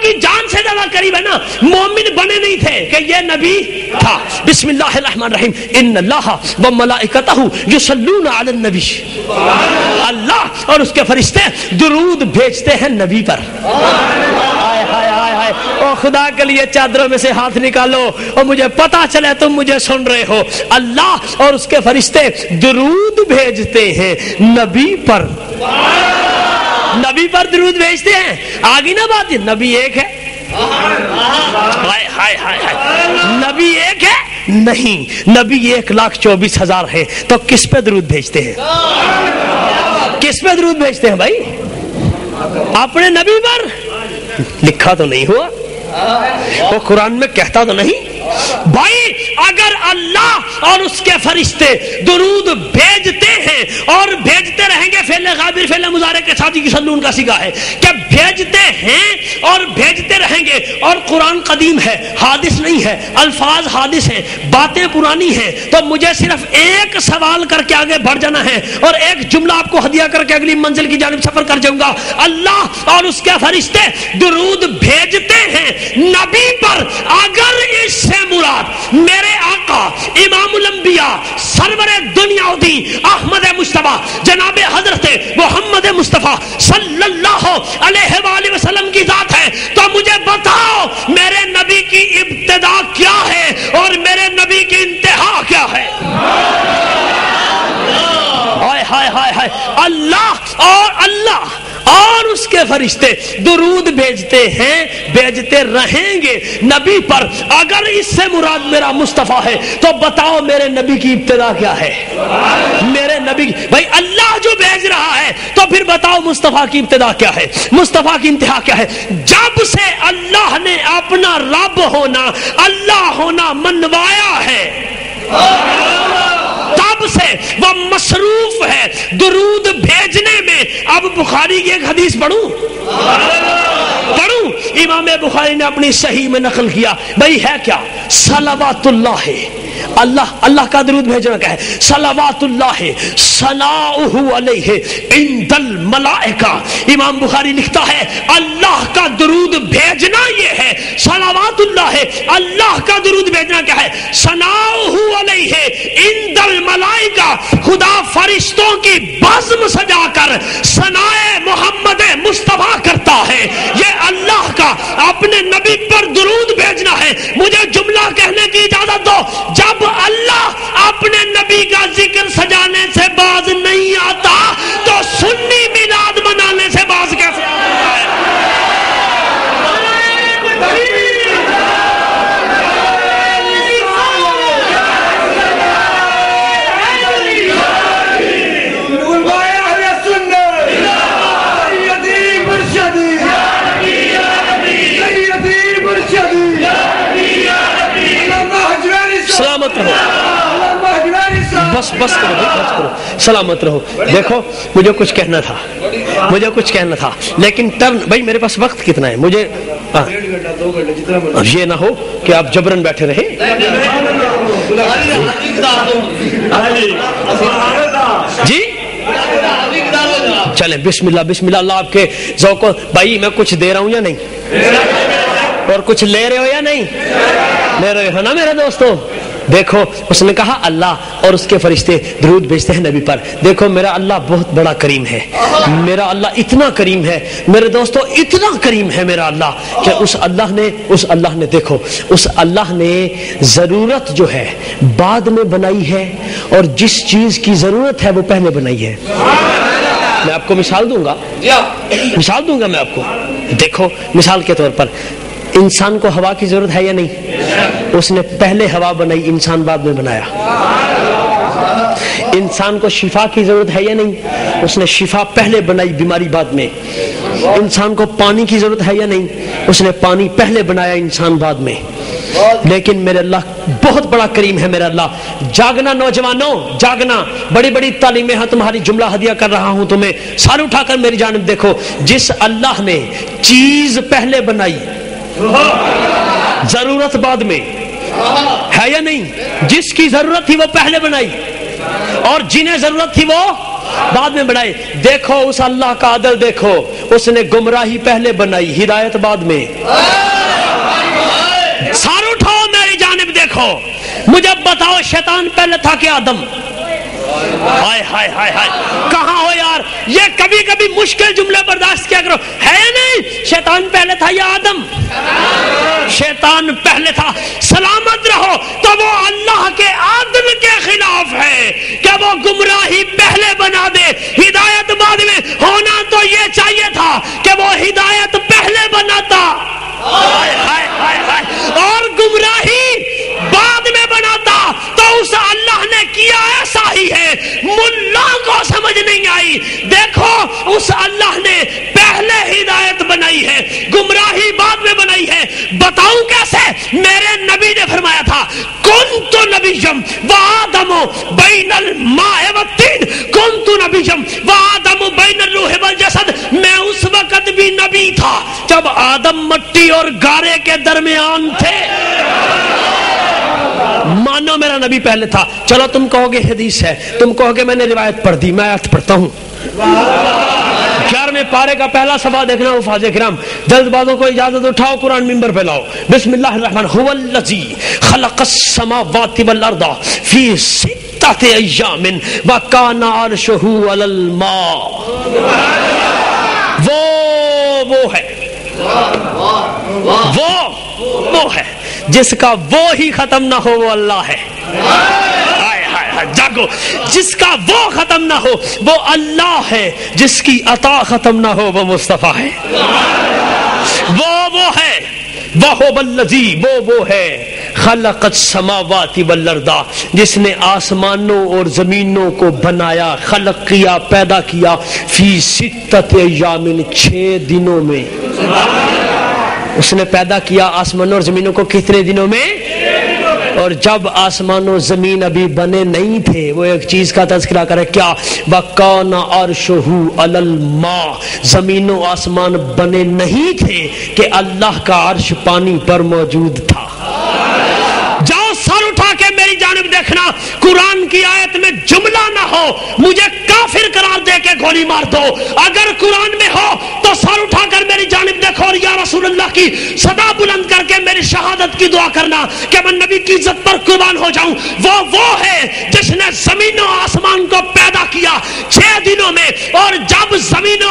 کی جان سے زیادہ قریب ہے نا. مومن بنے نہیں تھے کہ یہ نبی تھا. بسم اللہ الرحمن الرحیم. ان اللہ و ملائکتہ یصلون علی النبی. اللہ اور اس کے فرشتے درود بھیجتے ہیں نبی پر. ہائے ہائے ہائے ہائے. او خدا کے لیے چادروں میں سے ہاتھ نکالو اور مجھے پتا چلے تم مجھے سن رہے ہو. اللہ اور اس کے فرشتے درود بھیجتے ہیں نبی پر. نبی پر درود بھیجتے ہیں. آگے نا بات, نبی ایک ہے. ہائے ہائے ہائے ہائے. نبی ایک ہے نہیں, نبی 1,24,000 ہے. تو کس پہ درود بھیجتے ہیں؟ کس پہ درود بھیجتے ہیں بھائی؟ اپنے نبی پر. لکھا تو نہیں ہوا, وہ قرآن میں کہتا تو نہیں بھائی. اگر اللہ اور اس کے فرشتے درود بھیجتے ہیں اور بھیجتے رہیں گے, فعل غابر فعل مضارع کے ساتھ یصلون کا صیغہ ہے کہ بھیجتے ہیں اور بھیجتے رہیں گے. اور قرآن قدیم ہے, حادث نہیں ہے, الفاظ حادث ہیں, باتیں پرانی ہیں. تو مجھے صرف ایک سوال کر کے آگے بڑھ جانا ہے اور ایک جملہ آپ کو ہدیہ کر کے اگلی منزل کی جانب سفر کر جاؤں گا. اللہ اور اس کے فرشتے درود بھیجتے ہیں نبی پر. اگر اس سے مراد میرے آقا امام الانبیاء سرور دنیا دی احمد مصطفیٰ جناب حضرت محمد مصطفیٰ صلی اللہ علیہ وآلہ وسلم کی ذات ہے, تو مجھے بتاؤ میرے نبی کی ابتدا کیا ہے اور میرے نبی کی انتہا کیا ہے؟ ہائے ہائے ہائے ہائے. اللہ اور اس کے فرشتے درود بھیجتے ہیں, بھیجتے رہیں گے نبی پر. اگر اس سے مراد میرا مصطفیٰ ہے تو بتاؤ میرے نبی کی ابتدا کیا ہے؟ میرے نبی بھائی اللہ جو بھیج رہا ہے تو پھر بتاؤ مصطفیٰ کی ابتدا کیا ہے, مصطفیٰ کی انتہا کیا ہے؟ جب سے اللہ نے اپنا رب ہونا, اللہ ہونا منوایا ہے, تب سے وہ مصروف ہے درود بھیجنے میں. اب بخاری کی ایک حدیث پڑھوں, امام بخاری نے اپنی صحیح میں نقل کیا. بھائی ہے کیا؟ صلوات اللہ ہے, اللہ کا درود بھیجنا کیا ہے؟ صلوات اللہ ثناؤہ علیہ عند الملائکہ. امام بخاری لکھتا ہے اللہ کا درود بھیجنا یہ ہے. صلوات اللہ ہے, اللہ کا درود بھیجنا کیا ہے؟ ثناؤہ علیہ عند الملائکہ. خدا فرشتوں کی بزم سجا کر ثنائے محمد مصطفیٰ کرتا ہے. یہ اللہ کا اپنے نبی پر درود بھیجنا ہے. مجھے جملہ کہنے کی اجازت دو. جب اللہ اپنے نبی کا ذکر سجانے سے باز نہیں آتا تو سنی میلاد منانے سے باز کیسے آتا ہے؟ سلامت رہو, بس کرو, سلامت رہو. دیکھو مجھے کچھ کہنا تھا لیکن ٹرن بھائی میرے پاس وقت کتنا ہے؟ مجھے یہ نہ ہو کہ آپ جبرن بیٹھے رہے. جی چلیں بسم اللہ. اللہ آپ کے ذوق. بھائی میں کچھ دے رہا ہوں یا نہیں؟ اور کچھ لے رہے ہو یا نہیں؟ لے رہے ہو نا میرے دوستو. دیکھو اس نے کہا اللہ اور اس کے فرشتے درود بھیجتے ہیں نبی پر. دیکھو میرا اللہ بہت بڑا کریم ہے. میرا اللہ اتنا کریم ہے میرے دوستو, اتنا کریم ہے میرا اللہ کہ اس اللہ نے دیکھو اس اللہ نے ضرورت جو ہے بعد میں بنائی ہے اور جس چیز کی ضرورت ہے وہ پہلے بنائی ہے. میں آپ کو مثال دوں گا میں آپ کو. دیکھو مثال کے طور پر انسان کو ہوا کی ضرورت ہے یا نہیں؟ اس نے پہلے ہوا بنائی, انسان بعد میں بنایا. انسان کو شفا کی ضرورت ہے یا نہیں؟ اس نے شفا پہلے بنائی, بیماری بعد میں. انسان کو پانی کی ضرورت ہے یا نہیں؟ اس نے پانی پہلے بنایا, انسان بعد میں. لیکن میرے اللہ بہت بڑا کریم ہے. میرا اللہ جاگنا نوجوانوں, جاگنا. بڑی بڑی تعلیمیں ہیں, تمہاری جملہ ہدیہ کر رہا ہوں تمہیں. سال اٹھا کر میری جانب دیکھو. جس اللہ نے چیز پہلے بنائی, ضرورت بعد میں ہے یا نہیں؟ جس کی ضرورت تھی وہ پہلے بنائی اور جنہیں ضرورت تھی وہ بعد میں بنائے. دیکھو اس اللہ کا عدل, دیکھو اس نے گمراہی پہلے بنائی، ہدایت بعد میں۔ سر اٹھاؤ میری جانب دیکھو، مجھے بتاؤ شیطان پہلے تھا کہ آدم؟ ہائے ہائے ہائے ہائے، کہاں ہو یار؟ یہ کبھی کبھی مشکل جملے برداشت کیا کرو، ہے نہیں؟ شیطان پہلے تھا یا آدم؟ شیطان پہلے تھا۔ سلامت رہو، تو وہ اللہ کے عدل کے خلاف ہے کہ وہ گمراہی پہلے بنا دے، ہدایت بعد میں۔ ہونا تو یہ چاہیے تھا کہ وہ ہدایت پہلے بناتا اور گمراہی بعد میں بناتا، تو اس اللہ نے کیا ایسا ہی ہے، ملا کو سمجھ نہیں آئی۔ دیکھو اس اللہ نے پہلے ہدایت بنائی ہے، گمراہی بعد میں بنائی ہے۔ بتاؤں کیسے؟ میرے نبی نے فرمایا تھا کنت نبیم وآدم بین الماء والطین، کنت نبیم وآدم بین الروح والجسد، میں اس وقت بھی نبی تھا جب آدم مٹی اور گارے کے درمیان تھے۔ مانو میرا نبی پہلے تھا۔ چلو تم کہو گے حدیث ہے، تم کہو گے میں نے روایت پڑھ دی، میں آیت پڑھتا ہوں۔ 11ویں پارے کا پہلا صفحہ دیکھنا حفاظ کرام، جلد بازوں کو اجازت اٹھاؤ، قرآن منبر پہ لاؤ۔ بسم اللہ الرحمن هو الذی خلق السماوات والارض فی 6 ایام وکان عرشہ علی الماء۔ وہ ہے وہ ہے جس کا وہ ہی ختم نہ ہو وہ اللہ ہے۔ جاگو، جس کا وہ ختم نہ ہو وہ اللہ ہے، جس کی عطا ختم نہ ہو وہ مصطفیٰ ہے۔ وہ ہے وَهُوَ الَّذِي، وہ ہے خلق السماوات والارض، جس نے آسمانوں اور زمینوں کو بنایا، خلق کیا، پیدا کیا، فی 6 ایام، 6 دنوں میں۔ اس نے پیدا کیا آسمانوں اور زمینوں کو کتنے دنوں میں؟ اور جب آسمان و زمین ابھی بنے نہیں تھے، وہ ایک چیز کا تذکرہ کرے، کیا؟ وَكَانَ عَرْشُهُ عَلَى الْمَاءِ، زمین و آسمان بنے نہیں تھے کہ اللہ کا عرش پانی پر موجود تھا۔ جاؤ سر اٹھا کے میری جانب دیکھنا، قرآن کی آیت میں جملہ نہ ہو مجھے کافر قرار دے کے گولی مار دو، اگر قرآن میں ہو تو سر اٹھا کر میری جانب دیکھو اور یا رسول اللہ کی صدا بلند کر کے میری شہادت کی دعا کرنا کہ میں نبی کی عزت پر قربان ہو جاؤں۔ وہ ہے جس نے زمین و آسمان کو پیدا کیا 6 دنوں میں، اور جب زمین و